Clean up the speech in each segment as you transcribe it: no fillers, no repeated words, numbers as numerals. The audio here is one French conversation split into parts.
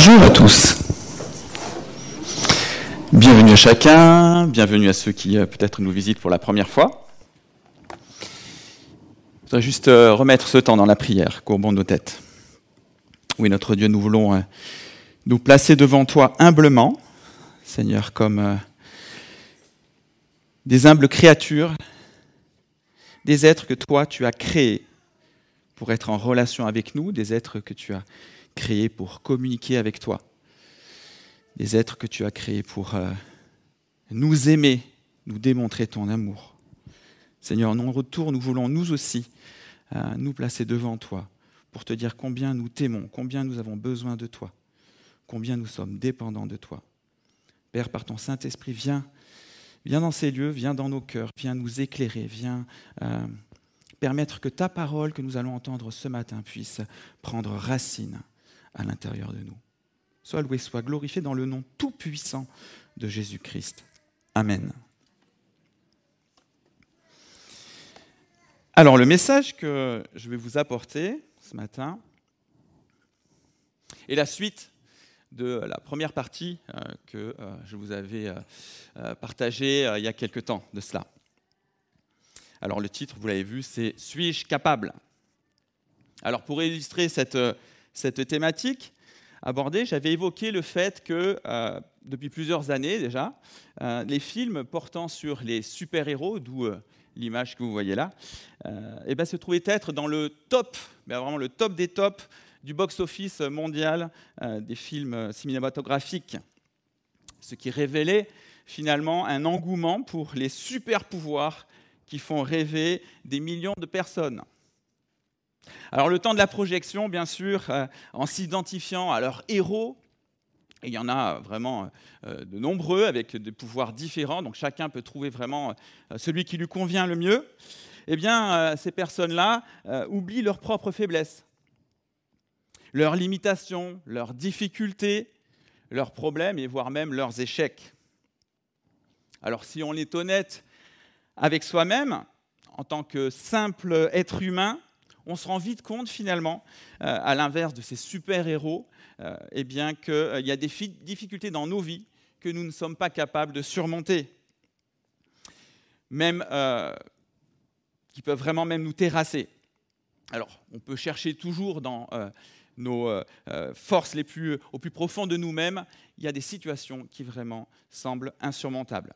Bonjour à tous. Bienvenue à chacun, bienvenue à ceux qui peut-être nous visitent pour la première fois. Je voudrais juste remettre ce temps dans la prière, courbons nos têtes. Oui, notre Dieu, nous voulons nous placer devant toi humblement, Seigneur, comme des humbles créatures, des êtres que toi tu as créés pour être en relation avec nous, des êtres que tu as créés pour communiquer avec toi, des êtres que tu as créés pour nous aimer, nous démontrer ton amour. Seigneur, en retour, nous voulons nous aussi nous placer devant toi pour te dire combien nous t'aimons, combien nous avons besoin de toi, combien nous sommes dépendants de toi. Père, par ton Saint-Esprit, viens dans ces lieux, viens dans nos cœurs, viens nous éclairer, viens permettre que ta parole que nous allons entendre ce matin puisse prendre racine à l'intérieur de nous. Sois loué, sois glorifié dans le nom tout-puissant de Jésus-Christ. Amen. Alors, le message que je vais vous apporter ce matin est la suite de la première partie que je vous avais partagée il y a quelque temps de cela. Alors, le titre, vous l'avez vu, c'est « Suis-je capable ?» Alors, pour illustrer cette thématique abordée, j'avais évoqué le fait que, depuis plusieurs années déjà, les films portant sur les super-héros, d'où l'image que vous voyez là, se trouvaient être dans le top, vraiment le top des tops du box-office mondial des films cinématographiques. Ce qui révélait finalement un engouement pour les super-pouvoirs qui font rêver des millions de personnes. Alors le temps de la projection, bien sûr, en s'identifiant à leurs héros, et il y en a vraiment de nombreux avec des pouvoirs différents, donc chacun peut trouver vraiment celui qui lui convient le mieux, eh bien ces personnes-là oublient leurs propres faiblesses, leurs limitations, leurs difficultés, leurs problèmes et voire même leurs échecs. Alors si on est honnête avec soi-même, en tant que simple être humain, on se rend vite compte finalement, à l'inverse de ces super-héros, qu'il y a des difficultés dans nos vies que nous ne sommes pas capables de surmonter, même qui peuvent vraiment même nous terrasser. Alors, on peut chercher toujours dans nos forces au plus profond de nous-mêmes, il y a des situations qui vraiment semblent insurmontables.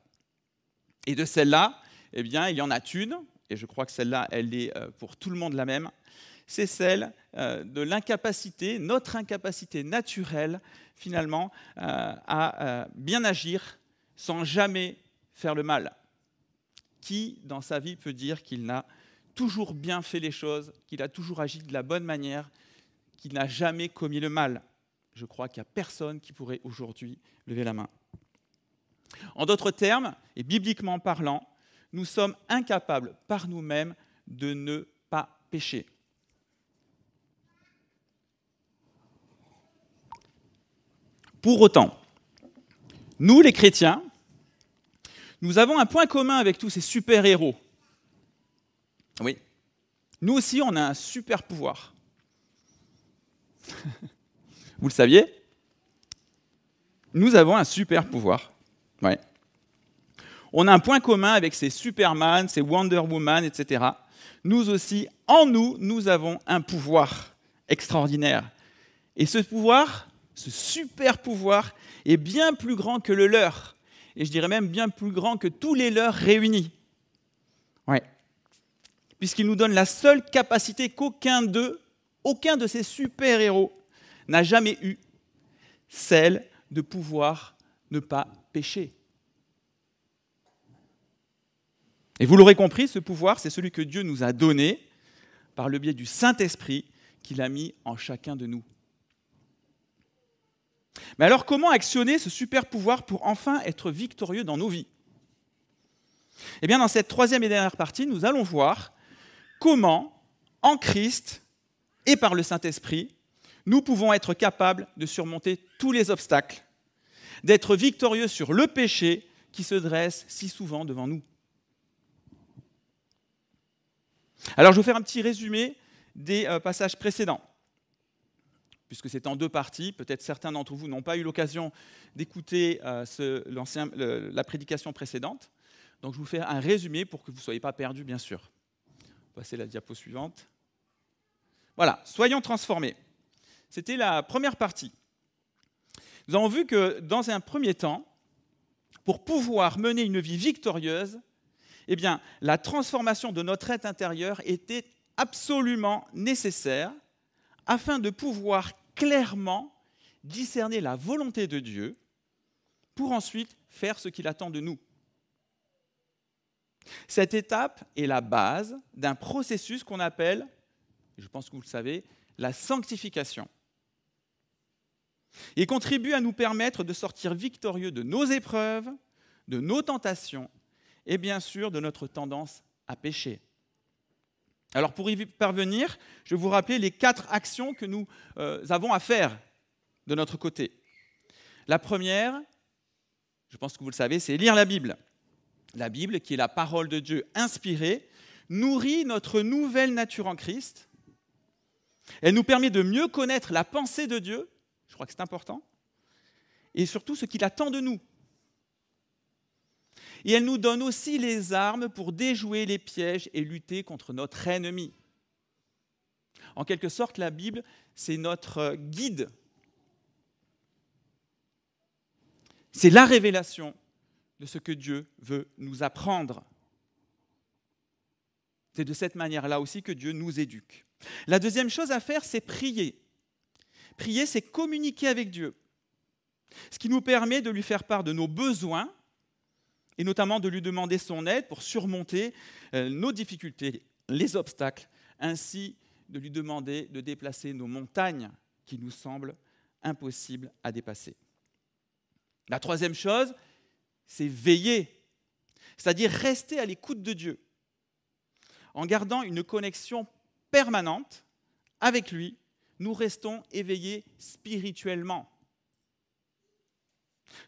Et de celles-là, eh bien, il y en a une, et je crois que celle-là, elle est pour tout le monde la même, c'est celle de l'incapacité, notre incapacité naturelle, finalement, à bien agir sans jamais faire le mal. Qui, dans sa vie, peut dire qu'il n'a toujours bien fait les choses, qu'il a toujours agi de la bonne manière, qu'il n'a jamais commis le mal? Je crois qu'il n'y a personne qui pourrait aujourd'hui lever la main. En d'autres termes, et bibliquement parlant, nous sommes incapables par nous-mêmes de ne pas pécher. Pour autant, nous les chrétiens, nous avons un point commun avec tous ces super-héros. Oui, nous aussi on a un super pouvoir. Vous le saviez ? Nous avons un super pouvoir. Ouais. On a un point commun avec ces Superman, ces Wonder Woman, etc. Nous aussi, en nous, nous avons un pouvoir extraordinaire. Et ce pouvoir, ce super pouvoir, est bien plus grand que le leur. Et je dirais même bien plus grand que tous les leurs réunis. Ouais. Puisqu'il nous donne la seule capacité qu'aucun de ces super-héros n'a jamais eue, celle de pouvoir ne pas pécher. Et vous l'aurez compris, ce pouvoir, c'est celui que Dieu nous a donné par le biais du Saint-Esprit qu'il a mis en chacun de nous. Mais alors, comment actionner ce super pouvoir pour enfin être victorieux dans nos vies ? Eh bien, dans cette troisième et dernière partie, nous allons voir comment, en Christ et par le Saint-Esprit, nous pouvons être capables de surmonter tous les obstacles, d'être victorieux sur le péché qui se dresse si souvent devant nous. Alors, je vais vous faire un petit résumé des passages précédents, puisque c'est en deux parties. Peut-être certains d'entre vous n'ont pas eu l'occasion d'écouter la prédication précédente. Donc je vous fais un résumé pour que vous ne soyez pas perdus, bien sûr. Passez la diapo suivante. Voilà, soyons transformés. C'était la première partie. Nous avons vu que dans un premier temps, pour pouvoir mener une vie victorieuse, eh bien, la transformation de notre être intérieur était absolument nécessaire afin de pouvoir clairement discerner la volonté de Dieu pour ensuite faire ce qu'il attend de nous. Cette étape est la base d'un processus qu'on appelle, je pense que vous le savez, la sanctification. Il contribue à nous permettre de sortir victorieux de nos épreuves, de nos tentations et bien sûr de notre tendance à pécher. Alors pour y parvenir, je vais vous rappeler les 4 actions que nous avons à faire de notre côté. La première, je pense que vous le savez, c'est lire la Bible. La Bible, qui est la parole de Dieu inspirée, nourrit notre nouvelle nature en Christ. Elle nous permet de mieux connaître la pensée de Dieu, je crois que c'est important, et surtout ce qu'il attend de nous. Et elle nous donne aussi les armes pour déjouer les pièges et lutter contre notre ennemi. En quelque sorte, la Bible, c'est notre guide. C'est la révélation de ce que Dieu veut nous apprendre. C'est de cette manière-là aussi que Dieu nous éduque. La deuxième chose à faire, c'est prier. Prier, c'est communiquer avec Dieu, ce qui nous permet de lui faire part de nos besoins et notamment de lui demander son aide pour surmonter nos difficultés, les obstacles, ainsi de lui demander de déplacer nos montagnes qui nous semblent impossibles à dépasser. La troisième chose, c'est veiller, c'est-à-dire rester à l'écoute de Dieu, en gardant une connexion permanente avec lui. Nous restons éveillés spirituellement.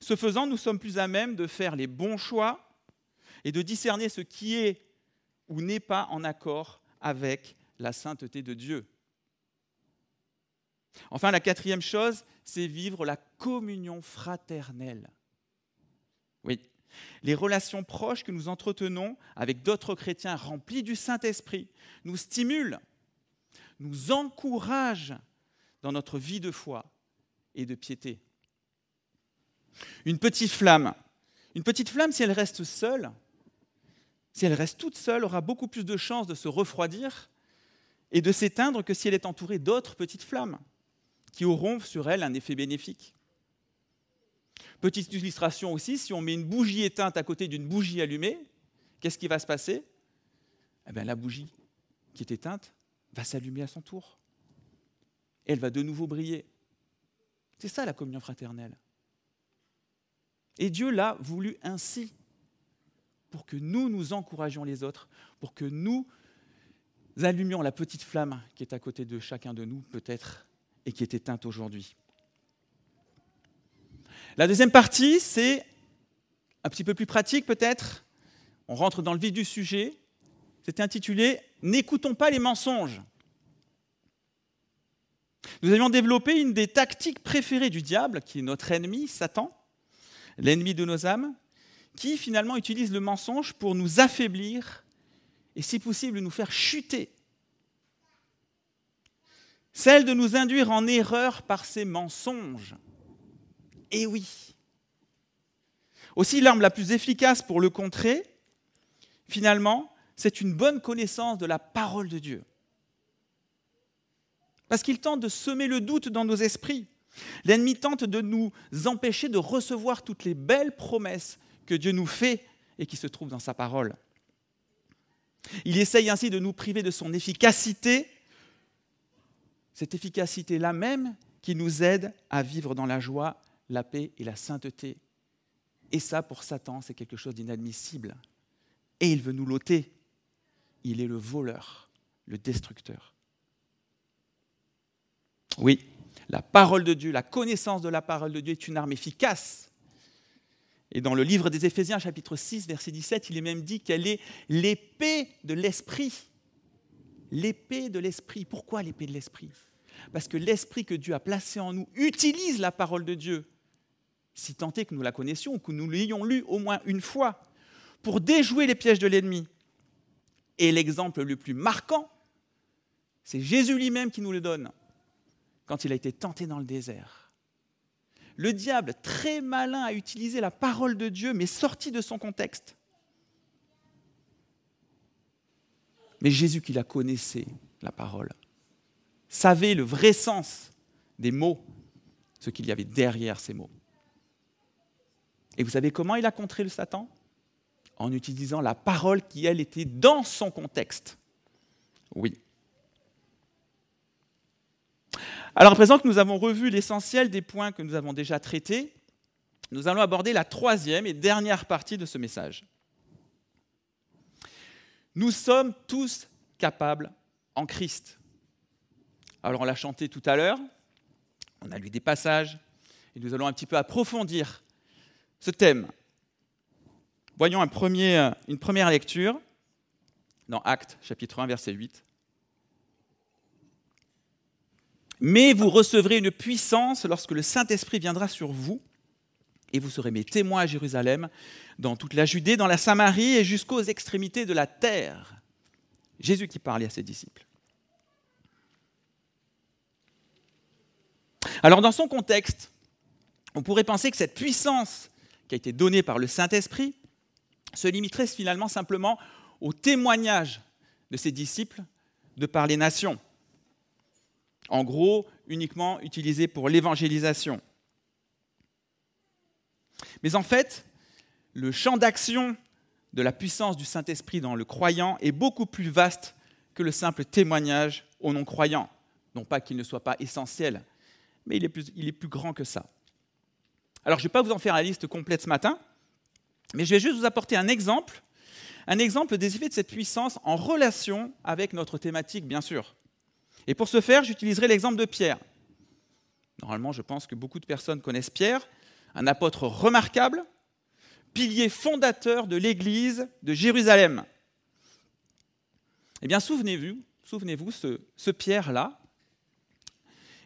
Ce faisant, nous sommes plus à même de faire les bons choix et de discerner ce qui est ou n'est pas en accord avec la sainteté de Dieu. Enfin, la quatrième chose, c'est vivre la communion fraternelle. Oui, les relations proches que nous entretenons avec d'autres chrétiens remplis du Saint-Esprit nous stimulent, nous encouragent dans notre vie de foi et de piété. Une petite flamme, si elle reste seule, si elle reste toute seule, aura beaucoup plus de chances de se refroidir et de s'éteindre que si elle est entourée d'autres petites flammes qui auront sur elle un effet bénéfique. Petite illustration aussi, si on met une bougie éteinte à côté d'une bougie allumée, qu'est-ce qui va se passer ? Eh bien, la bougie qui est éteinte va s'allumer à son tour. Et elle va de nouveau briller. C'est ça la communion fraternelle. Et Dieu l'a voulu ainsi, pour que nous nous encouragions les autres, pour que nous allumions la petite flamme qui est à côté de chacun de nous, peut-être, et qui est éteinte aujourd'hui. La deuxième partie, c'est un petit peu plus pratique peut-être. On rentre dans le vif du sujet. C'est intitulé « N'écoutons pas les mensonges ». Nous avions développé une des tactiques préférées du diable, qui est notre ennemi, Satan, l'ennemi de nos âmes, qui finalement utilise le mensonge pour nous affaiblir et si possible nous faire chuter. Celle de nous induire en erreur par ses mensonges. Eh oui. Aussi, l'arme la plus efficace pour le contrer, finalement, c'est une bonne connaissance de la parole de Dieu. Parce qu'il tente de semer le doute dans nos esprits. L'ennemi tente de nous empêcher de recevoir toutes les belles promesses que Dieu nous fait et qui se trouvent dans sa parole. Il essaye ainsi de nous priver de son efficacité, cette efficacité-là même qui nous aide à vivre dans la joie, la paix et la sainteté. Et ça, pour Satan, c'est quelque chose d'inadmissible. Et il veut nous l'ôter. Il est le voleur, le destructeur. Oui, la parole de Dieu, la connaissance de la parole de Dieu est une arme efficace. Et dans le livre des Éphésiens, chapitre 6, verset 17, il est même dit qu'elle est l'épée de l'esprit. L'épée de l'esprit. Pourquoi l'épée de l'esprit ? Parce que l'esprit que Dieu a placé en nous utilise la parole de Dieu, si tant est que nous la connaissions ou que nous l'ayons lue au moins une fois, pour déjouer les pièges de l'ennemi. Et l'exemple le plus marquant, c'est Jésus lui-même qui nous le donne, quand il a été tenté dans le désert. Le diable, très malin, a utilisé la parole de Dieu, mais sorti de son contexte. Mais Jésus qui la connaissait, la parole, savait le vrai sens des mots, ce qu'il y avait derrière ces mots. Et vous savez comment il a contré le Satan ? En utilisant la parole qui, elle, était dans son contexte. Oui. Alors, à présent que nous avons revu l'essentiel des points que nous avons déjà traités, nous allons aborder la troisième et dernière partie de ce message. Nous sommes tous capables en Christ. Alors, on l'a chanté tout à l'heure, on a lu des passages, et nous allons un petit peu approfondir ce thème. Voyons une première lecture dans Actes, chapitre 1, verset 8. « Mais vous recevrez une puissance lorsque le Saint-Esprit viendra sur vous, et vous serez mes témoins à Jérusalem, dans toute la Judée, dans la Samarie et jusqu'aux extrémités de la terre. » Jésus qui parlait à ses disciples. Alors dans son contexte, on pourrait penser que cette puissance qui a été donnée par le Saint-Esprit se limiterait finalement simplement au témoignage de ses disciples de par les nations. En gros, uniquement utilisé pour l'évangélisation. Mais en fait, le champ d'action de la puissance du Saint-Esprit dans le croyant est beaucoup plus vaste que le simple témoignage aux non-croyants. Non pas qu'il ne soit pas essentiel, mais il est plus grand que ça. Alors, je ne vais pas vous en faire la liste complète ce matin, mais je vais juste vous apporter un exemple des effets de cette puissance en relation avec notre thématique, bien sûr. Et pour ce faire, j'utiliserai l'exemple de Pierre. Normalement, je pense que beaucoup de personnes connaissent Pierre, un apôtre remarquable, pilier fondateur de l'église de Jérusalem. Eh bien, souvenez-vous, ce Pierre-là,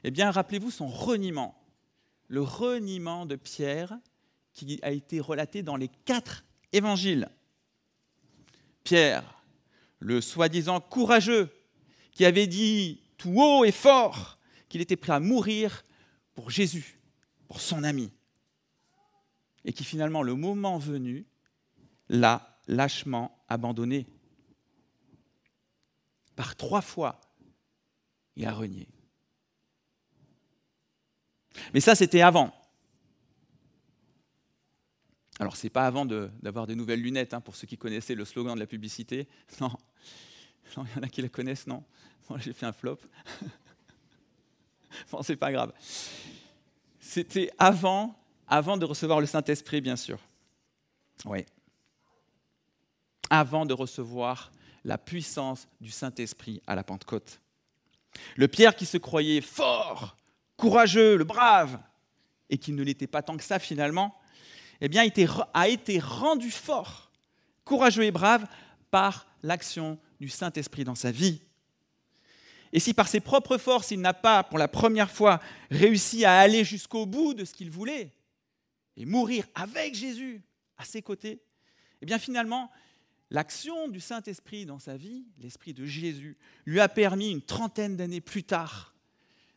eh bien, rappelez-vous son reniement. Le reniement de Pierre qui a été relaté dans les 4 évangiles. Pierre, le soi-disant courageux, qui avait dit tout haut et fort qu'il était prêt à mourir pour Jésus, pour son ami. Et qui finalement, le moment venu, l'a lâchement abandonné. Par 3 fois, il a renié. Mais ça, c'était avant. Alors, ce n'est pas avant d'avoir des nouvelles lunettes, pour ceux qui connaissaient le slogan de la publicité. Non, il y en a qui le connaissent, non. Moi, j'ai fait un flop. Bon, c'est pas grave. C'était avant de recevoir le Saint-Esprit, bien sûr. Oui. Avant de recevoir la puissance du Saint-Esprit à la Pentecôte. Le Pierre qui se croyait fort, courageux, le brave, et qui ne l'était pas tant que ça finalement, eh bien, a été rendu fort, courageux et brave par l'action du Saint-Esprit dans sa vie. Et si par ses propres forces, il n'a pas, pour la première fois, réussi à aller jusqu'au bout de ce qu'il voulait et mourir avec Jésus à ses côtés, eh bien finalement, l'action du Saint-Esprit dans sa vie, l'Esprit de Jésus, lui a permis une 30aine d'années plus tard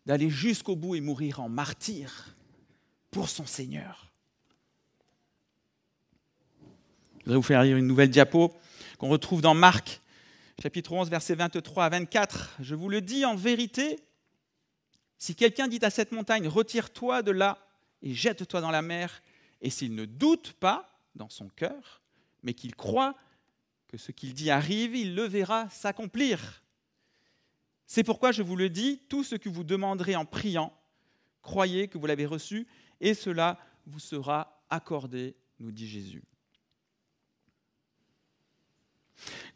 d'aller jusqu'au bout et mourir en martyr pour son Seigneur. Je voudrais vous faire lire une nouvelle diapo qu'on retrouve dans Marc, chapitre 11, versets 23 à 24. Je vous le dis en vérité, si quelqu'un dit à cette montagne, retire-toi de là et jette-toi dans la mer, et s'il ne doute pas dans son cœur, mais qu'il croit que ce qu'il dit arrive, il le verra s'accomplir. C'est pourquoi je vous le dis, tout ce que vous demanderez en priant, croyez que vous l'avez reçu, et cela vous sera accordé, nous dit Jésus.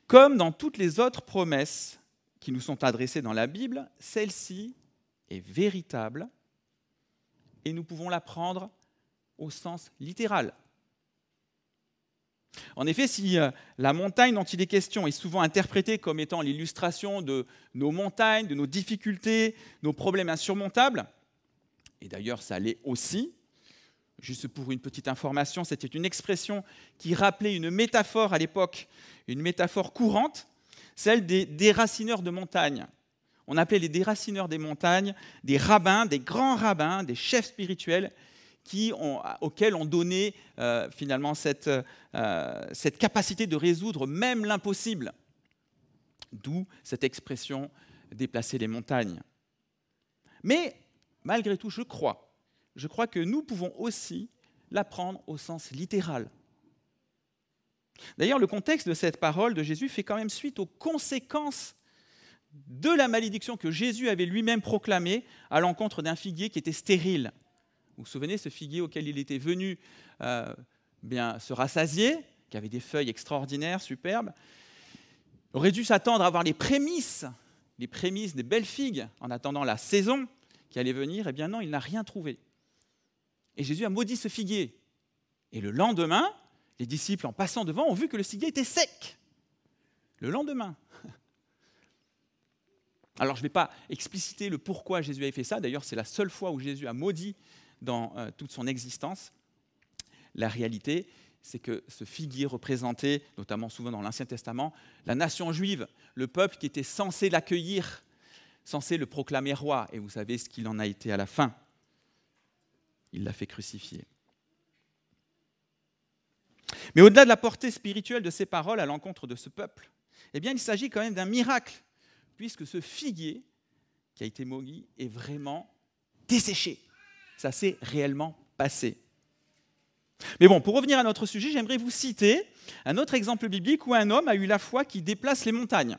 Comme dans toutes les autres promesses qui nous sont adressées dans la Bible, celle-ci est véritable et nous pouvons la prendre au sens littéral. En effet, si la montagne dont il est question est souvent interprétée comme étant l'illustration de nos montagnes, de nos difficultés, nos problèmes insurmontables, et d'ailleurs ça l'est aussi, juste pour une petite information, c'était une expression qui rappelait une métaphore à l'époque, une métaphore courante, celle des déracineurs de montagnes. On appelait les déracineurs des montagnes des rabbins, des grands rabbins, des chefs spirituels auxquels on donnait finalement cette capacité de résoudre même l'impossible. D'où cette expression « déplacer les montagnes ». Mais malgré tout, je crois que nous pouvons aussi l'apprendre au sens littéral. D'ailleurs, le contexte de cette parole de Jésus fait quand même suite aux conséquences de la malédiction que Jésus avait lui-même proclamée à l'encontre d'un figuier qui était stérile. Vous vous souvenez, ce figuier auquel il était venu se rassasier, qui avait des feuilles extraordinaires, superbes, aurait dû s'attendre à avoir les prémices des belles figues en attendant la saison qui allait venir. Eh bien non, il n'a rien trouvé. Et Jésus a maudit ce figuier. Et le lendemain, les disciples, en passant devant, ont vu que le figuier était sec. Le lendemain. Alors, je ne vais pas expliciter le pourquoi Jésus avait fait ça. D'ailleurs, c'est la seule fois où Jésus a maudit dans toute son existence. La réalité, c'est que ce figuier représentait, notamment souvent dans l'Ancien Testament, la nation juive, le peuple qui était censé l'accueillir, censé le proclamer roi. Et vous savez ce qu'il en a été à la fin. Il l'a fait crucifier. Mais au-delà de la portée spirituelle de ces paroles à l'encontre de ce peuple, eh bien, il s'agit quand même d'un miracle, puisque ce figuier qui a été maudit est vraiment desséché. Ça s'est réellement passé. Mais bon, pour revenir à notre sujet, j'aimerais vous citer un autre exemple biblique où un homme a eu la foi qui déplace les montagnes.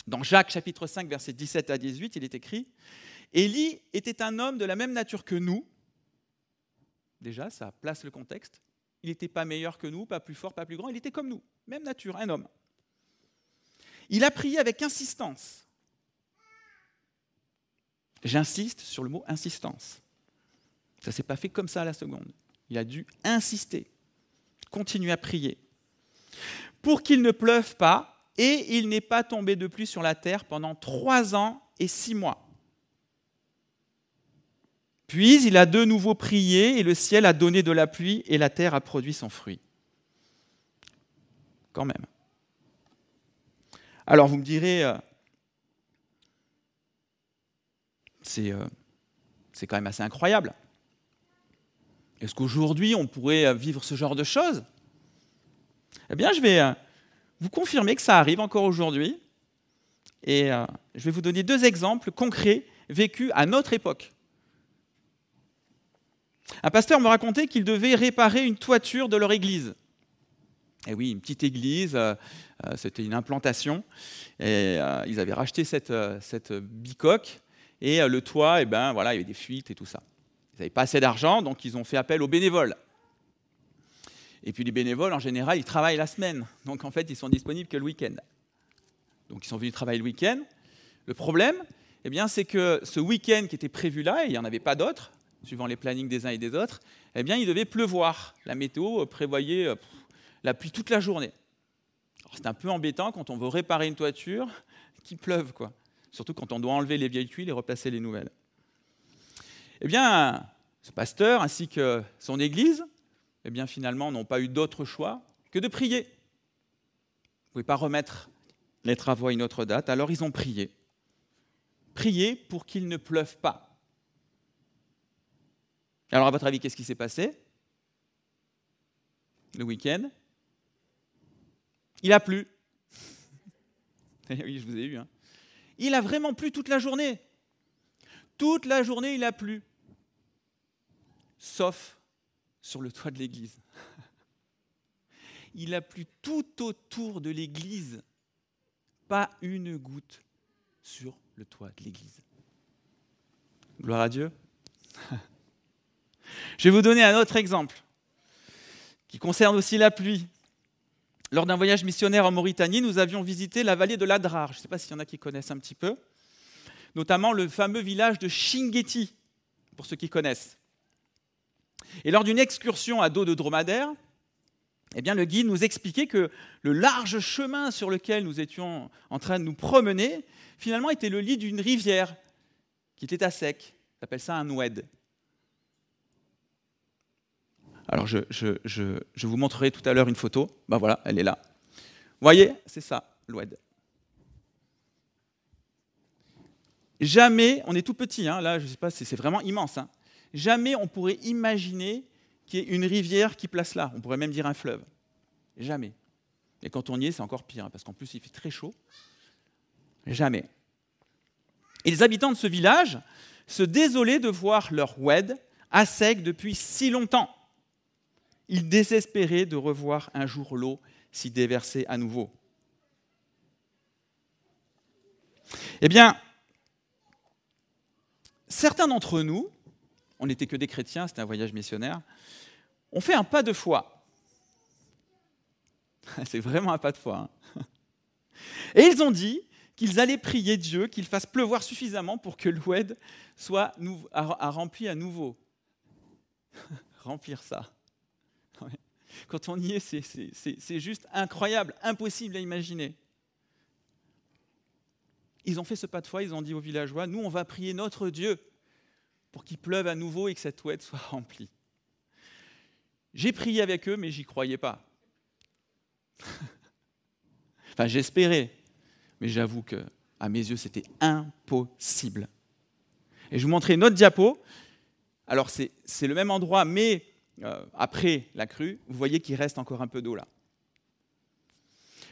Dans Jacques chapitre 5, versets 17 à 18, il est écrit « Élie était un homme de la même nature que nous. » Déjà, ça place le contexte. Il n'était pas meilleur que nous, pas plus fort, pas plus grand. Il était comme nous, même nature, un homme. Il a prié avec insistance. J'insiste sur le mot insistance. Ça ne s'est pas fait comme ça à la seconde. Il a dû insister, continuer à prier. Pour qu'il ne pleuve pas, et il n'est pas tombé de pluie sur la terre pendant 3 ans et 6 mois. Puis il a de nouveau prié, et le ciel a donné de la pluie, et la terre a produit son fruit. Quand même. Alors vous me direz, c'est quand même assez incroyable. Est-ce qu'aujourd'hui on pourrait vivre ce genre de choses ? Eh bien, je vais vous confirmer que ça arrive encore aujourd'hui. Et je vais vous donner 2 exemples concrets vécus à notre époque. Un pasteur me racontait qu'il devait réparer une toiture de leur église. Et oui, une petite église, c'était une implantation. Et ils avaient racheté cette bicoque. Et le toit, voilà, il y avait des fuites et tout ça. Ils n'avaient pas assez d'argent, donc ils ont fait appel aux bénévoles. Et puis les bénévoles, en général, ils travaillent la semaine. Donc en fait, ils sont disponibles que le week-end. Donc ils sont venus travailler le week-end. Le problème, c'est que ce week-end qui était prévu là, et il n'y en avait pas d'autres, suivant les plannings des uns et des autres, il devait pleuvoir. La météo prévoyait la pluie toute la journée. Alors, c'est un peu embêtant quand on veut réparer une toiture qu'il pleuve, quoi. Surtout quand on doit enlever les vieilles tuiles et replacer les nouvelles. Ce pasteur ainsi que son église, finalement, n'ont pas eu d'autre choix que de prier. Vous ne pouvez pas remettre les travaux à une autre date, alors ils ont prié. Prié pour qu'il ne pleuve pas. Alors, à votre avis, qu'est-ce qui s'est passé ? Le week-end, il a plu. Oui, je vous ai eu. Il a vraiment plu toute la journée. Toute la journée, il a plu. Sauf sur le toit de l'église. Il a plu tout autour de l'église. Pas une goutte sur le toit de l'église. Gloire à Dieu. Je vais vous donner un autre exemple qui concerne aussi la pluie. Lors d'un voyage missionnaire en Mauritanie, nous avions visité la vallée de l'Adrar. Je ne sais pas s'il y en a qui connaissent un petit peu. Notamment le fameux village de Chinguetti, pour ceux qui connaissent. Et lors d'une excursion à dos de dromadaire, Eh bien, le guide nous expliquait que le large chemin sur lequel nous étions en train de nous promener, finalement, était le lit d'une rivière qui était à sec. On appelle ça un oued. Alors, je vous montrerai tout à l'heure une photo. Ben voilà, elle est là. Vous voyez, c'est ça, l'oued. Jamais, on est tout petit, hein, là, je ne sais pas, c'est vraiment immense. Hein. Jamais on pourrait imaginer qu'il y ait une rivière qui place là. On pourrait même dire un fleuve. Jamais. Et quand on y est, c'est encore pire, hein, parce qu'en plus, il fait très chaud. Jamais. Et les habitants de ce village se désolaient de voir leur oued à sec depuis si longtemps. Ils désespéraient de revoir un jour l'eau s'y déverser à nouveau. Eh bien, certains d'entre nous, on n'était que des chrétiens, c'était un voyage missionnaire, ont fait un pas de foi. C'est vraiment un pas de foi. Hein. Et ils ont dit qu'ils allaient prier Dieu, qu'il fasse pleuvoir suffisamment pour que l'oued soit rempli à nouveau. Remplir ça. Quand on y est, c'est juste incroyable, impossible à imaginer. Ils ont fait ce pas de foi, ils ont dit aux villageois, nous on va prier notre Dieu pour qu'il pleuve à nouveau et que cette oued soit remplie. J'ai prié avec eux, mais j'y croyais pas. Enfin, j'espérais, mais j'avoue que à mes yeux, c'était impossible. Et je vous montrerai une autre diapo. Alors, c'est le même endroit, mais après la crue, vous voyez qu'il reste encore un peu d'eau là.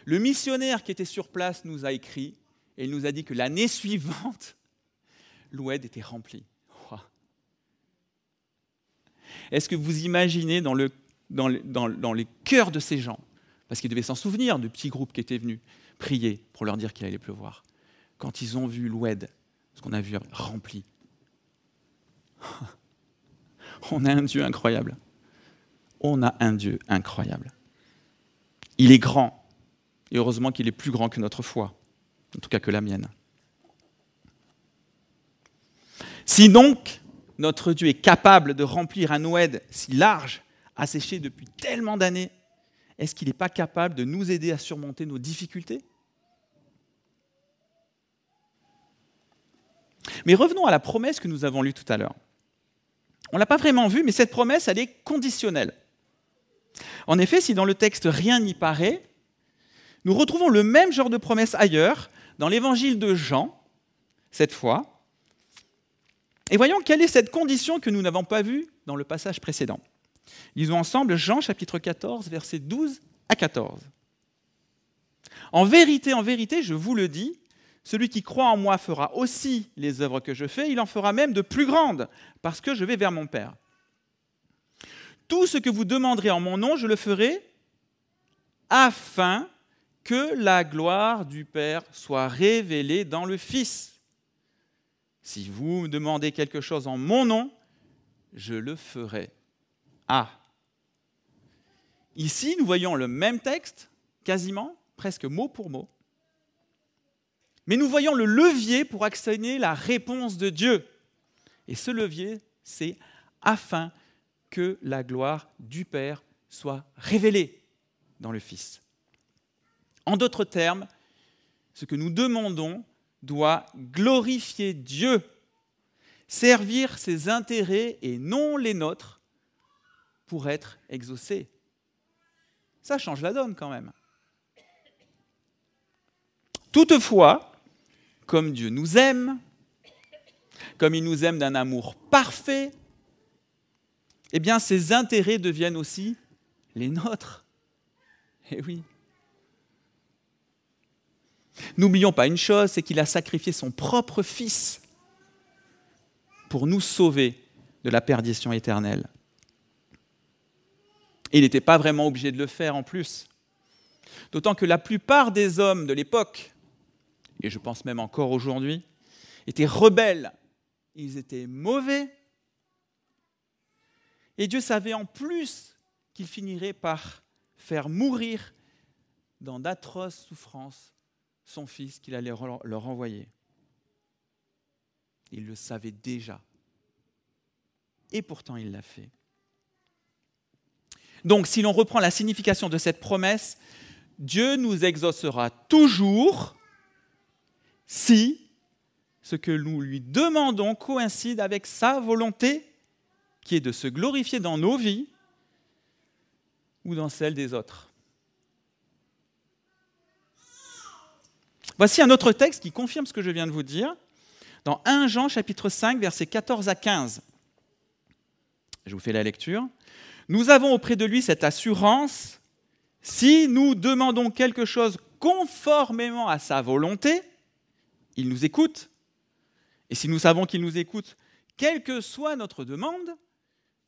Le missionnaire qui était sur place nous a écrit et il nous a dit que l'année suivante, l'oued était rempli. Wow. Est-ce que vous imaginez dans les cœurs de ces gens, parce qu'ils devaient s'en souvenir du petit groupe qui était venu prier pour leur dire qu'il allait pleuvoir, quand ils ont vu l'oued, ce qu'on a vu rempli. On a un Dieu incroyable. On a un Dieu incroyable. Il est grand. Et heureusement qu'il est plus grand que notre foi. En tout cas que la mienne. Si donc notre Dieu est capable de remplir un oued si large, asséché depuis tellement d'années, est-ce qu'il n'est pas capable de nous aider à surmonter nos difficultés ? Mais revenons à la promesse que nous avons lue tout à l'heure. On ne l'a pas vraiment vue, mais cette promesse, elle est conditionnelle. En effet, si dans le texte rien n'y paraît, nous retrouvons le même genre de promesse ailleurs, dans l'évangile de Jean, cette fois. Et voyons quelle est cette condition que nous n'avons pas vue dans le passage précédent. Lisons ensemble Jean chapitre 14, versets 12 à 14. En vérité, je vous le dis, celui qui croit en moi fera aussi les œuvres que je fais, il en fera même de plus grandes, parce que je vais vers mon Père. Tout ce que vous demanderez en mon nom, je le ferai, afin que la gloire du Père soit révélée dans le Fils. Si vous me demandez quelque chose en mon nom, je le ferai. Ah. Ici, nous voyons le même texte, quasiment, presque mot pour mot. Mais nous voyons le levier pour actionner la réponse de Dieu. Et ce levier, c'est afin que la gloire du Père soit révélée dans le Fils. En d'autres termes, ce que nous demandons doit glorifier Dieu, servir ses intérêts et non les nôtres pour être exaucé. Ça change la donne quand même. Toutefois, comme Dieu nous aime, comme il nous aime d'un amour parfait, eh bien ses intérêts deviennent aussi les nôtres. Eh oui. N'oublions pas une chose, c'est qu'il a sacrifié son propre Fils pour nous sauver de la perdition éternelle. Et il n'était pas vraiment obligé de le faire en plus. D'autant que la plupart des hommes de l'époque, et je pense même encore aujourd'hui, étaient rebelles. Ils étaient mauvais. Et Dieu savait en plus qu'il finirait par faire mourir dans d'atroces souffrances son Fils qu'il allait leur envoyer. Il le savait déjà. Et pourtant, il l'a fait. Donc, si l'on reprend la signification de cette promesse, Dieu nous exaucera toujours si ce que nous lui demandons coïncide avec sa volonté, qui est de se glorifier dans nos vies ou dans celles des autres. Voici un autre texte qui confirme ce que je viens de vous dire, dans 1 Jean chapitre 5, versets 14 à 15. Je vous fais la lecture. « Nous avons auprès de lui cette assurance, si nous demandons quelque chose conformément à sa volonté, il nous écoute. Et si nous savons qu'il nous écoute, quelle que soit notre demande,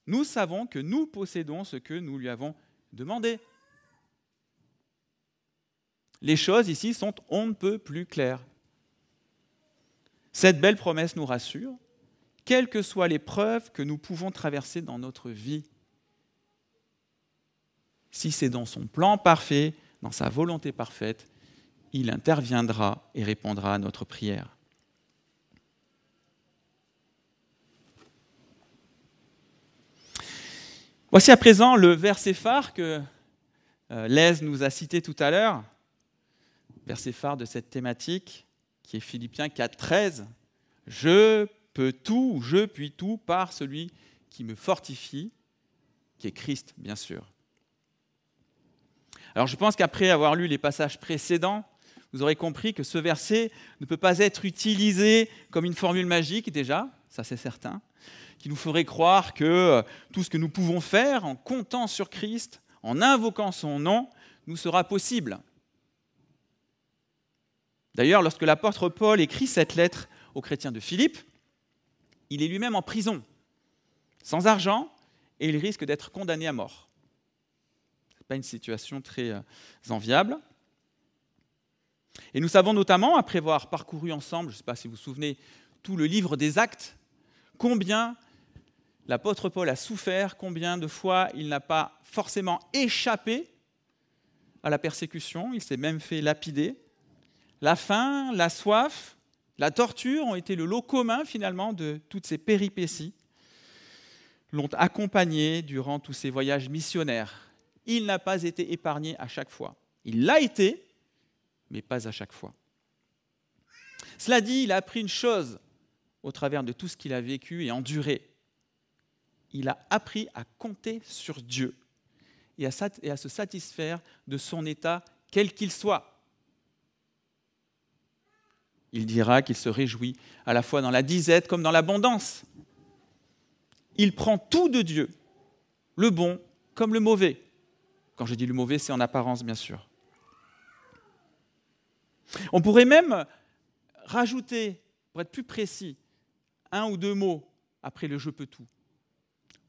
nous savons que nous possédons ce que nous lui avons demandé. » Les choses ici sont on ne peut plus claires. Cette belle promesse nous rassure, quelles que soient les preuves que nous pouvons traverser dans notre vie. Si c'est dans son plan parfait, dans sa volonté parfaite, il interviendra et répondra à notre prière. Voici à présent le verset phare que Lèze nous a cité tout à l'heure, verset phare de cette thématique, qui est Philippiens 4, 13. « Je peux tout, ou je puis tout par celui qui me fortifie », qui est Christ, bien sûr. Alors je pense qu'après avoir lu les passages précédents, vous aurez compris que ce verset ne peut pas être utilisé comme une formule magique déjà, ça c'est certain, qui nous ferait croire que tout ce que nous pouvons faire en comptant sur Christ, en invoquant son nom, nous sera possible. D'ailleurs, lorsque l'apôtre Paul écrit cette lettre aux chrétiens de Philippe, il est lui-même en prison, sans argent, et il risque d'être condamné à mort. Ce n'est pas une situation très enviable. Et nous savons notamment, après avoir parcouru ensemble, je ne sais pas si vous vous souvenez, tout le livre des Actes, combien l'apôtre Paul a souffert, combien de fois il n'a pas forcément échappé à la persécution, il s'est même fait lapider. La faim, la soif, la torture ont été le lot commun finalement de toutes ces péripéties, l'ont accompagné durant tous ces voyages missionnaires. Il n'a pas été épargné à chaque fois. Il l'a été, mais pas à chaque fois. Cela dit, il a appris une chose au travers de tout ce qu'il a vécu et enduré. Il a appris à compter sur Dieu et à se satisfaire de son état, quel qu'il soit. Il dira qu'il se réjouit à la fois dans la disette comme dans l'abondance. Il prend tout de Dieu, le bon comme le mauvais. Quand je dis le mauvais, c'est en apparence, bien sûr. On pourrait même rajouter, pour être plus précis, un ou deux mots après le « je peux tout »,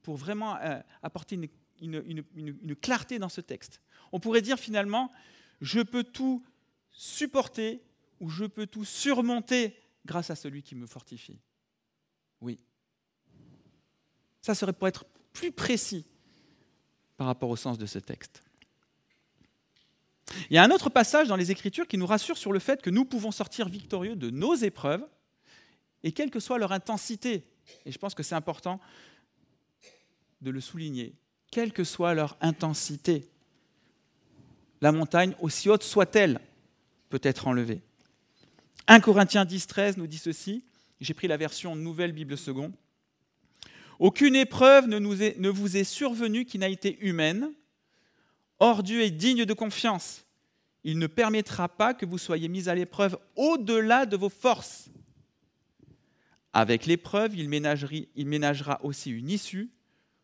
pour vraiment apporter une clarté dans ce texte. On pourrait dire finalement « je peux tout supporter » ou « je peux tout surmonter grâce à celui qui me fortifie ». Oui. Ça serait pour être plus précis par rapport au sens de ce texte. Il y a un autre passage dans les Écritures qui nous rassure sur le fait que nous pouvons sortir victorieux de nos épreuves, et quelle que soit leur intensité. Et je pense que c'est important de le souligner. Quelle que soit leur intensité, la montagne, aussi haute soit-elle, peut être enlevée. 1 Corinthiens 10, 13 nous dit ceci, j'ai pris la version Nouvelle Bible Seconde. « Aucune épreuve ne vous est survenue qui n'a été humaine. Or Dieu est digne de confiance. Il ne permettra pas que vous soyez mis à l'épreuve au-delà de vos forces. Avec l'épreuve, il ménagera aussi une issue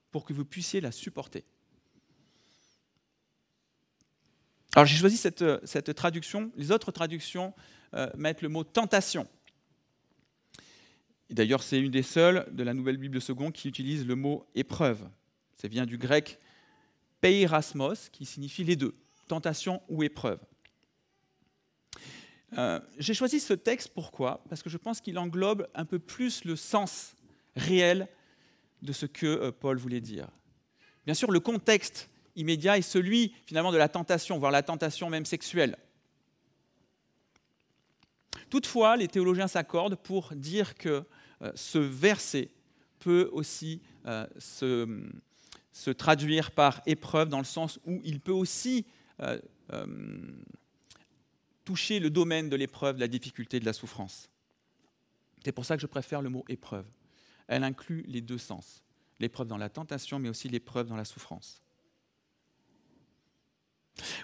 pour que vous puissiez la supporter. » Alors j'ai choisi cette traduction. Les autres traductions mettent le mot « tentation ». D'ailleurs, c'est une des seules de la Nouvelle Bible Seconde qui utilise le mot « épreuve ». Ça vient du grec « peirasmos » qui signifie les deux, tentation ou épreuve. J'ai choisi ce texte, pourquoi ? Parce que je pense qu'il englobe un peu plus le sens réel de ce que Paul voulait dire. Bien sûr, le contexte immédiat est celui, finalement, de la tentation, voire la tentation même sexuelle. Toutefois, les théologiens s'accordent pour dire que ce verset peut aussi se se traduire par épreuve dans le sens où il peut aussi toucher le domaine de l'épreuve, de la difficulté, de la souffrance. C'est pour ça que je préfère le mot épreuve. Elle inclut les deux sens. L'épreuve dans la tentation, mais aussi l'épreuve dans la souffrance.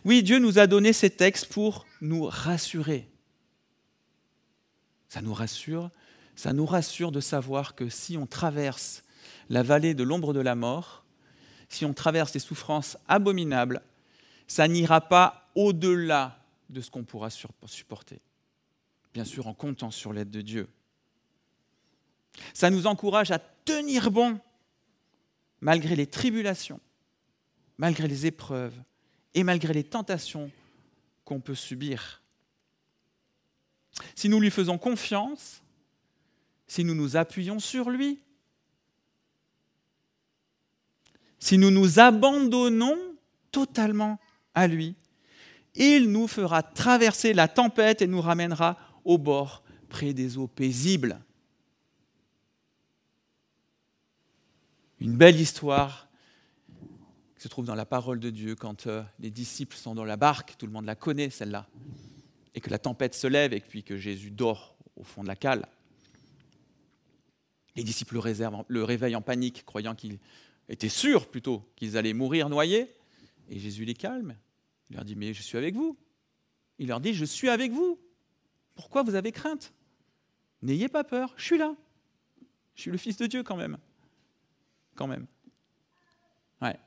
Oui, Dieu nous a donné ces textes pour nous rassurer. Ça nous rassure de savoir que si on traverse la vallée de l'ombre de la mort, si on traverse des souffrances abominables, ça n'ira pas au-delà de ce qu'on pourra supporter. Bien sûr, en comptant sur l'aide de Dieu. Ça nous encourage à tenir bon malgré les tribulations, malgré les épreuves et malgré les tentations qu'on peut subir. Si nous lui faisons confiance, si nous nous appuyons sur lui, si nous nous abandonnons totalement à lui, il nous fera traverser la tempête et nous ramènera au bord, près des eaux paisibles. Une belle histoire qui se trouve dans la parole de Dieu quand les disciples sont dans la barque, tout le monde la connaît celle-là, et que la tempête se lève et puis que Jésus dort au fond de la cale. Les disciples le réveillent en panique, croyant qu'ils étaient sûrs plutôt qu'ils allaient mourir noyés, et Jésus les calme. Il leur dit « Mais je suis avec vous ». Il leur dit « Je suis avec vous. Pourquoi vous avez crainte ? N'ayez pas peur, je suis là. Je suis le Fils de Dieu quand même. » Quand même. Ouais.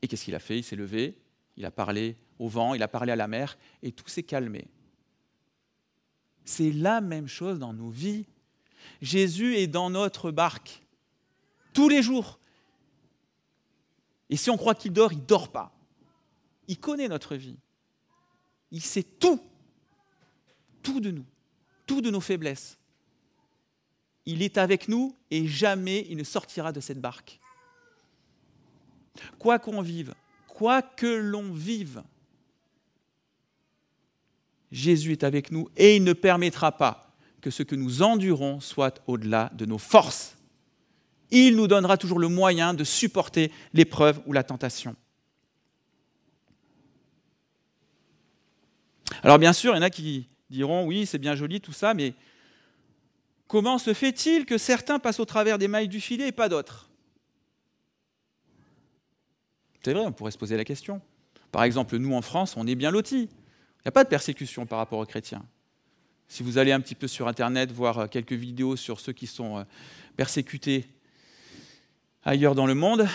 Et qu'est-ce qu'il a fait ? Il s'est levé, il a parlé au vent, il a parlé à la mer, et tout s'est calmé. C'est la même chose dans nos vies. Jésus est dans notre barque, tous les jours. Et si on croit qu'il dort, il ne dort pas. Il connaît notre vie. Il sait tout de nous, tout de nos faiblesses. Il est avec nous et jamais il ne sortira de cette barque. Quoi qu'on vive, quoi que l'on vive, Jésus est avec nous et il ne permettra pas que ce que nous endurons soit au-delà de nos forces. Il nous donnera toujours le moyen de supporter l'épreuve ou la tentation. Alors bien sûr, il y en a qui diront « Oui, c'est bien joli tout ça, mais comment se fait-il que certains passent au travers des mailles du filet et pas d'autres ?» C'est vrai, on pourrait se poser la question. Par exemple, nous en France, on est bien lotis. Il n'y a pas de persécution par rapport aux chrétiens. Si vous allez un petit peu sur Internet voir quelques vidéos sur ceux qui sont persécutés ailleurs dans le monde,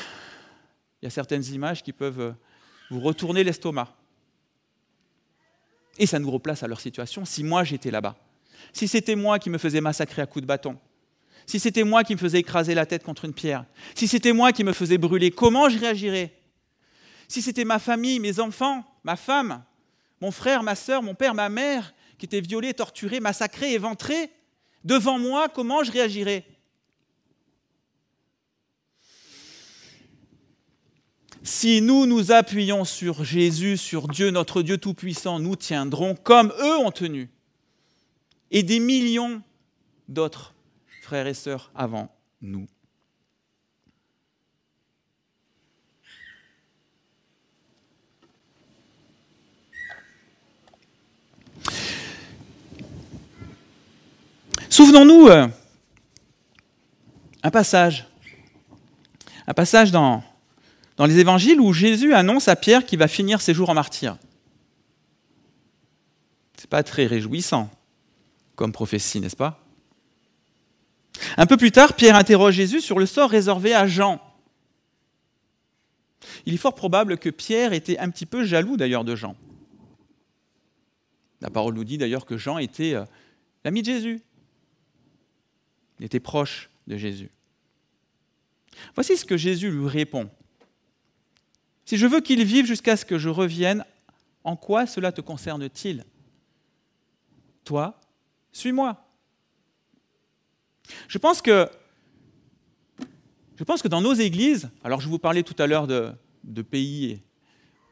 il y a certaines images qui peuvent vous retourner l'estomac. Et ça nous replace à leur situation. Si moi j'étais là-bas, si c'était moi qui me faisais massacrer à coups de bâton, si c'était moi qui me faisais écraser la tête contre une pierre, si c'était moi qui me faisais brûler, comment je réagirais ? Si c'était ma famille, mes enfants, ma femme, mon frère, ma sœur, mon père, ma mère, qui étaient violés, torturés, massacrés, éventrés, devant moi, comment je réagirais ? Si nous nous appuyons sur Jésus, sur Dieu, notre Dieu Tout-Puissant, nous tiendrons comme eux ont tenu. Et des millions d'autres frères et sœurs avant nous. Souvenons-nous un passage dans les évangiles où Jésus annonce à Pierre qu'il va finir ses jours en martyr. Ce n'est pas très réjouissant comme prophétie, n'est-ce pas ? Un peu plus tard, Pierre interroge Jésus sur le sort réservé à Jean. Il est fort probable que Pierre était un petit peu jaloux d'ailleurs de Jean. La parole nous dit d'ailleurs que Jean était l'ami de Jésus. Il était proche de Jésus. Voici ce que Jésus lui répond. « Si je veux qu'il vive jusqu'à ce que je revienne, en quoi cela te concerne-t-il ? Toi, suis-moi. » Je pense que dans nos églises, alors je vous parlais tout à l'heure de pays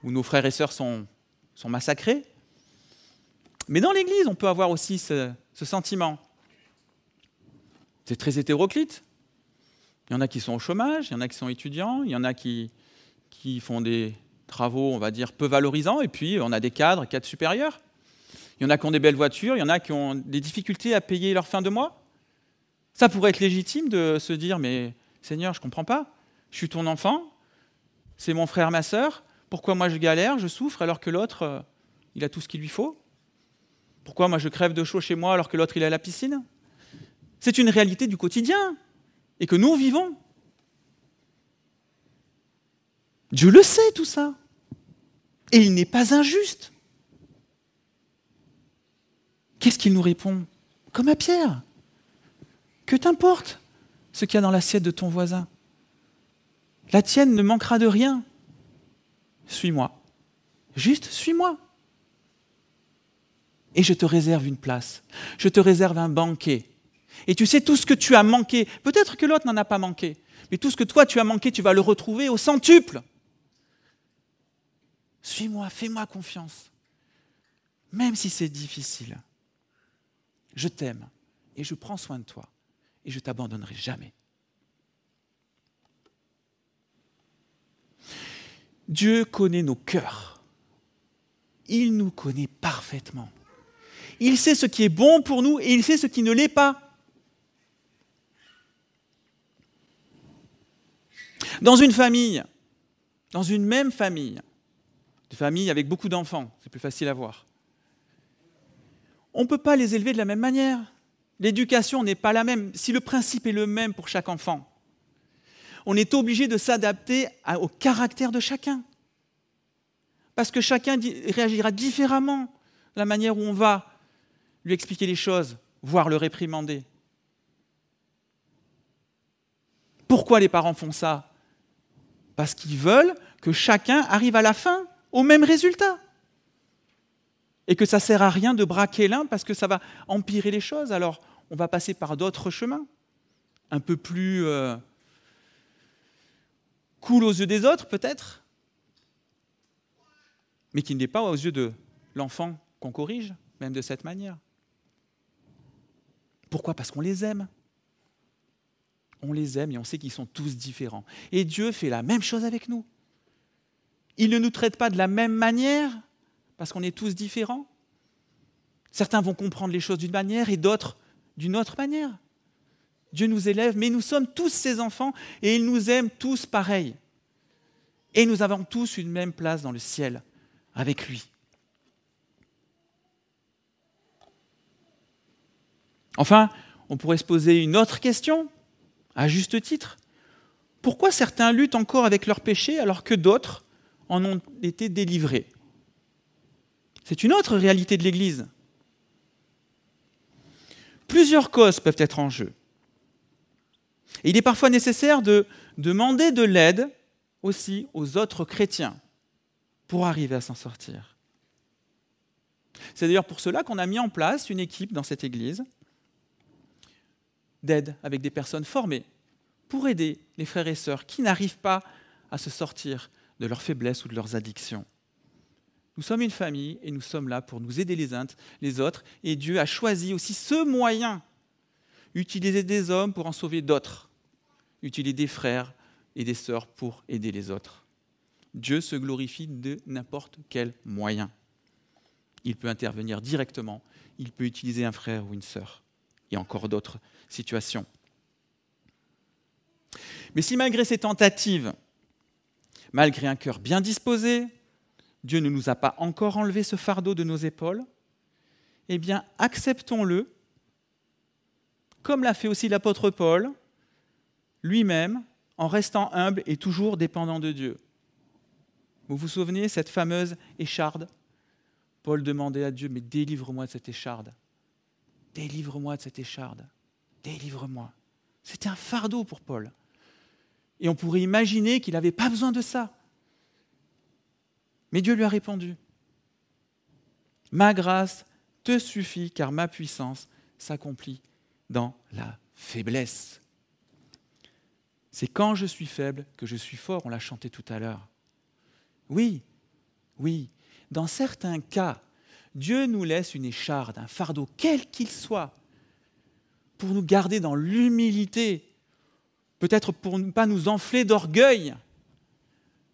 où nos frères et sœurs sont massacrés, mais dans l'église, on peut avoir aussi ce sentiment. C'est très hétéroclite. Il y en a qui sont au chômage, il y en a qui sont étudiants, il y en a qui font des travaux, on va dire, peu valorisants, et puis on a des cadres supérieurs. Il y en a qui ont des belles voitures, il y en a qui ont des difficultés à payer leur fin de mois. Ça pourrait être légitime de se dire, mais Seigneur, je ne comprends pas, je suis ton enfant, c'est mon frère, ma sœur, pourquoi moi je galère, je souffre, alors que l'autre, il a tout ce qu'il lui faut? Pourquoi moi je crève de chaud chez moi, alors que l'autre, il est à la piscine? C'est une réalité du quotidien, et que nous vivons. Dieu le sait, tout ça. Et il n'est pas injuste. Qu'est-ce qu'il nous répond? Comme à Pierre. Que t'importe ce qu'il y a dans l'assiette de ton voisin? La tienne ne manquera de rien. Suis-moi. Juste suis-moi. Et je te réserve une place. Je te réserve un banquet. Et tu sais, tout ce que tu as manqué, peut-être que l'autre n'en a pas manqué, mais tout ce que toi tu as manqué, tu vas le retrouver au centuple. Suis-moi, fais-moi confiance. Même si c'est difficile. Je t'aime et je prends soin de toi et je ne t'abandonnerai jamais. Dieu connaît nos cœurs. Il nous connaît parfaitement. Il sait ce qui est bon pour nous et il sait ce qui ne l'est pas. Dans une famille, dans une même famille, des familles avec beaucoup d'enfants, c'est plus facile à voir, on ne peut pas les élever de la même manière. L'éducation n'est pas la même. Si le principe est le même pour chaque enfant, on est obligé de s'adapter au caractère de chacun. Parce que chacun réagira différemment de la manière où on va lui expliquer les choses, voire le réprimander. Pourquoi les parents font ça? Parce qu'ils veulent que chacun arrive à la fin au même résultat. Et que ça ne sert à rien de braquer l'un parce que ça va empirer les choses. Alors, on va passer par d'autres chemins, un peu plus cool aux yeux des autres, peut-être, mais qui n'est pas aux yeux de l'enfant qu'on corrige, même de cette manière. Pourquoi? Parce qu'on les aime. On les aime et on sait qu'ils sont tous différents. Et Dieu fait la même chose avec nous. Il ne nous traite pas de la même manière, parce qu'on est tous différents. Certains vont comprendre les choses d'une manière et d'autres d'une autre manière. Dieu nous élève, mais nous sommes tous ses enfants et il nous aime tous pareils. Et nous avons tous une même place dans le ciel avec lui. Enfin, on pourrait se poser une autre question, à juste titre. Pourquoi certains luttent encore avec leurs péchés alors que d'autres en ont été délivrés? C'est une autre réalité de l'Église. Plusieurs causes peuvent être en jeu. Et il est parfois nécessaire de demander de l'aide aussi aux autres chrétiens pour arriver à s'en sortir. C'est d'ailleurs pour cela qu'on a mis en place une équipe dans cette Église d'aide avec des personnes formées pour aider les frères et sœurs qui n'arrivent pas à se sortir de leurs faiblesses ou de leurs addictions. Nous sommes une famille et nous sommes là pour nous aider les uns les autres. Et Dieu a choisi aussi ce moyen, utiliser des hommes pour en sauver d'autres, utiliser des frères et des sœurs pour aider les autres. Dieu se glorifie de n'importe quel moyen. Il peut intervenir directement, il peut utiliser un frère ou une sœur, et encore d'autres situations. Mais si malgré ces tentatives, malgré un cœur bien disposé, Dieu ne nous a pas encore enlevé ce fardeau de nos épaules, eh bien, acceptons-le, comme l'a fait aussi l'apôtre Paul, lui-même, en restant humble et toujours dépendant de Dieu. Vous vous souvenez, cette fameuse écharde? Paul demandait à Dieu, mais délivre-moi de cette écharde. Délivre-moi de cette écharde. Délivre-moi. C'était un fardeau pour Paul. Et on pourrait imaginer qu'il n'avait pas besoin de ça. Mais Dieu lui a répondu, « Ma grâce te suffit, car ma puissance s'accomplit dans la faiblesse. » C'est quand je suis faible que je suis fort, on l'a chanté tout à l'heure. Oui, dans certains cas, Dieu nous laisse une écharde, un fardeau, quel qu'il soit, pour nous garder dans l'humilité, peut-être pour ne pas nous enfler d'orgueil,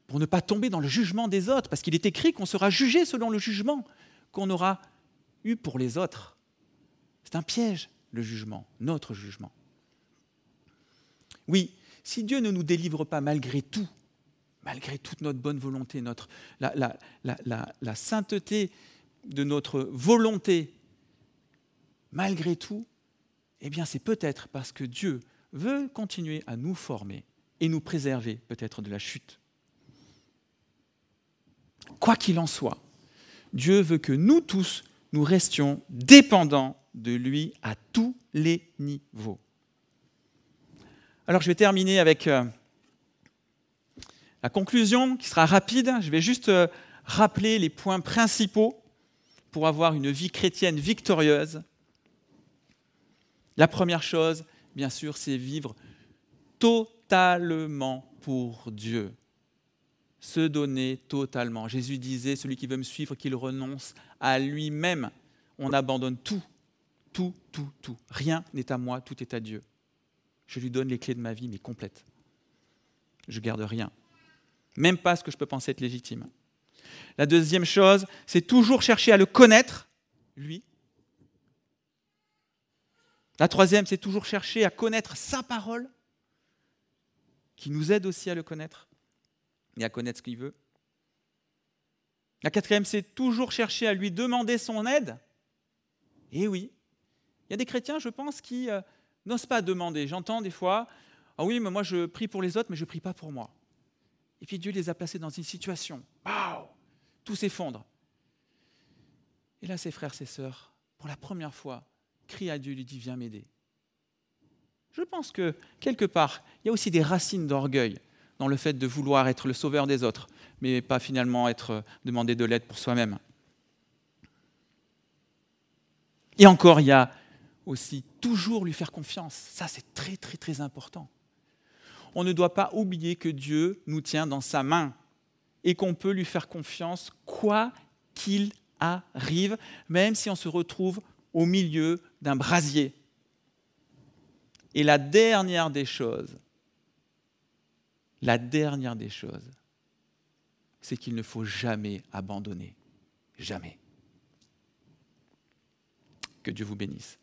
pour ne pas tomber dans le jugement des autres, parce qu'il est écrit qu'on sera jugé selon le jugement qu'on aura eu pour les autres. C'est un piège, le jugement, notre jugement. Oui, si Dieu ne nous délivre pas malgré tout, malgré toute notre bonne volonté, la sainteté de notre volonté, malgré tout, eh bien c'est peut-être parce que Dieu veut continuer à nous former et nous préserver peut-être de la chute. Quoi qu'il en soit, Dieu veut que nous tous, nous restions dépendants de lui à tous les niveaux. Alors je vais terminer avec la conclusion qui sera rapide. Je vais juste rappeler les points principaux pour avoir une vie chrétienne victorieuse. La première chose, bien sûr, c'est vivre totalement pour Dieu. Se donner totalement. Jésus disait, celui qui veut me suivre, qu'il renonce à lui-même. On abandonne tout, tout, tout, tout. Rien n'est à moi, tout est à Dieu. Je lui donne les clés de ma vie, mais complètes. Je ne garde rien. Même pas ce que je peux penser être légitime. La deuxième chose, c'est toujours chercher à le connaître, lui. La troisième, c'est toujours chercher à connaître sa parole, qui nous aide aussi à le connaître et à connaître ce qu'il veut. La quatrième, c'est toujours chercher à lui demander son aide. Et oui, il y a des chrétiens, je pense, qui n'osent pas demander. J'entends des fois, « Ah oui, mais moi je prie pour les autres, mais je ne prie pas pour moi. » Et puis Dieu les a placés dans une situation. Waouh! Tout s'effondre. Et là, ses frères, ses sœurs, pour la première fois, crient à Dieu, lui dit, « Viens m'aider. » Je pense que, quelque part, il y a aussi des racines d'orgueil dans le fait de vouloir être le sauveur des autres, mais pas finalement demander de l'aide pour soi-même. Et encore, il y a aussi toujours lui faire confiance. Ça, c'est très, très, très important. On ne doit pas oublier que Dieu nous tient dans sa main et qu'on peut lui faire confiance quoi qu'il arrive, même si on se retrouve au milieu d'un brasier. Et la dernière des choses, c'est qu'il ne faut jamais abandonner. Jamais. Que Dieu vous bénisse.